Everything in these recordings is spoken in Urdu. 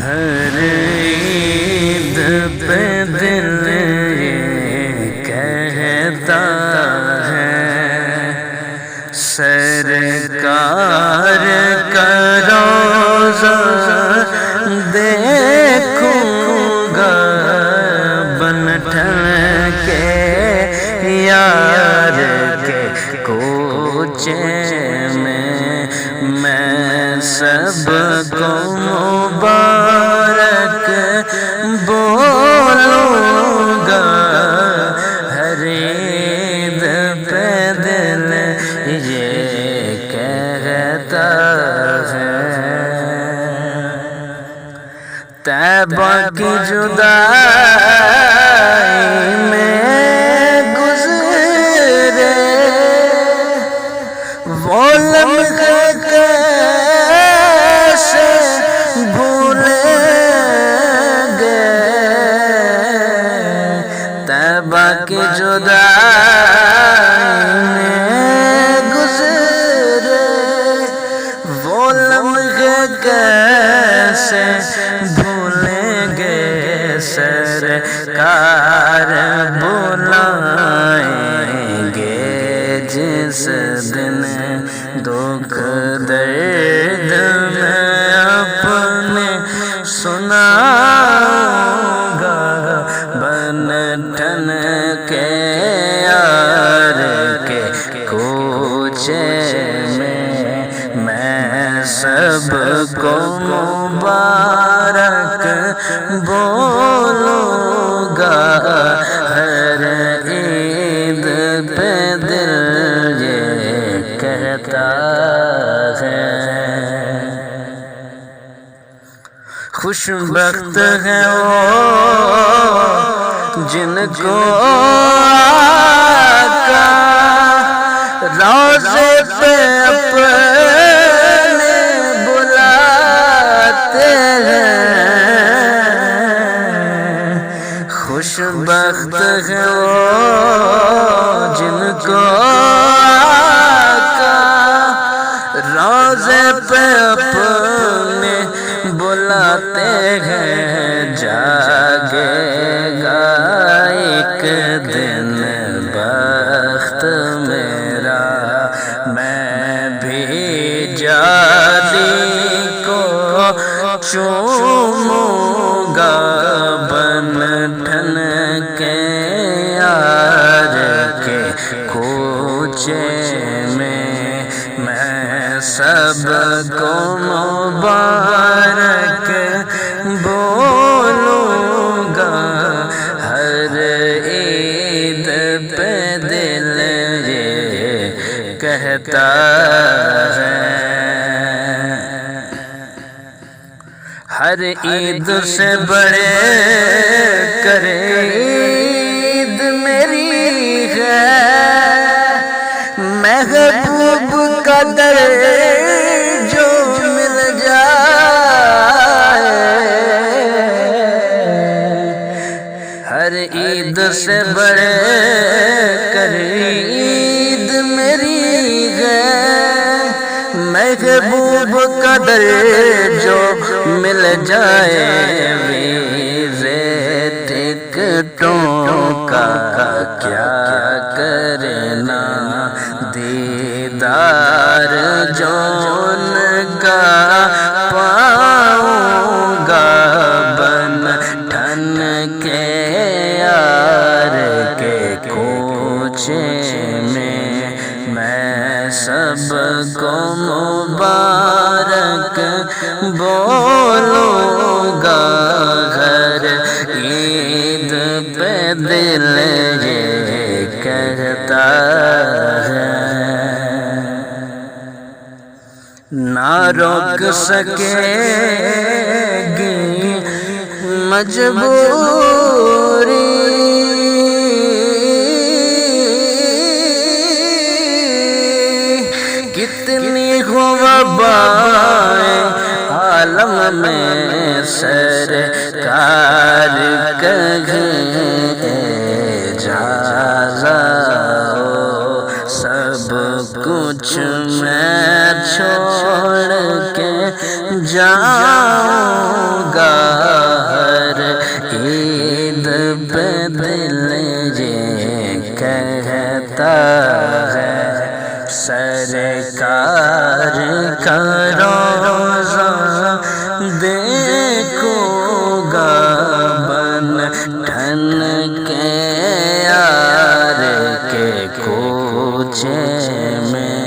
ہر عید پہ دل یہ کہتا ہے سرکار کا روضہ دیکھوں گا بن ٹھن کے یار کے کوچے میں سب کو مبارک بولوں گا ہر عید پہ دل یہ کہتا ہے طیبہ کی جدائی میں گزرے وہ لمحے کیسے بھولیں گے طیبہ کی جدائی میں گزرے وہ لمحے کیسے بھولیں گے سرکار بلائیں گے جس دن دکھ درد میں اپنے سناؤں گا بن ٹھن کے یار کے کوچے میں سب کو مبارک بولوں گا ہر عید پہ دل یہ کہتا ہے خوش بخت ہے وہ جن کو آقا روضے پہ اپنے بلاتے ہیں خوش بخت ہے وہ جن کو آقا روضے پہ اپنے بلاتے ہیں جاگے گا ایک دن بخت میرا میں بھی جالی کو چوموں گا بن ٹھن کے یار کے کوچے میں سب کو مبارک بولوں گا ہر عید پہ دل یہ کہتا ہے ہر عید سے بڑے کر عید میری ہے محبوب کا در جو مل جائے ہر عید سے بڑے کر عید میری ہے محبوب کا در جو مل جائے ویزے ٹکٹوں کا کیا کرنا دیدار جو ان کا پاؤں گا بن ٹھن کے یار کے کوچے میں سب کو مبارک بولوں گا ہر عید پہ دل یہ کہتا ہے نہ روک سکے گی مجبوری کتنی ہو وبائیں عالم میں سرکار کہیں اجازت ہو سب کچھ میں چھوڑ کے جاؤں گا ہر عید پہ دل یہ کہتا ہے سرکار کا روضہ دیکھو گا بن ٹھن کے یار کے کوچے میں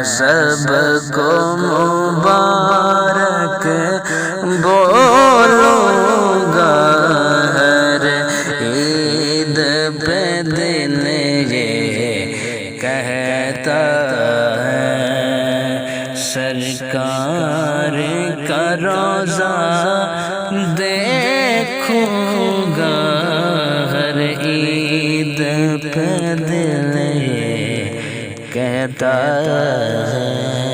سب کو مبارک بولوں گا ہر عید پہ دل یہ کہتا ہے سرکار کا روضہ دیکھوں گا ہر عید پہ دل یہ کہتا ہے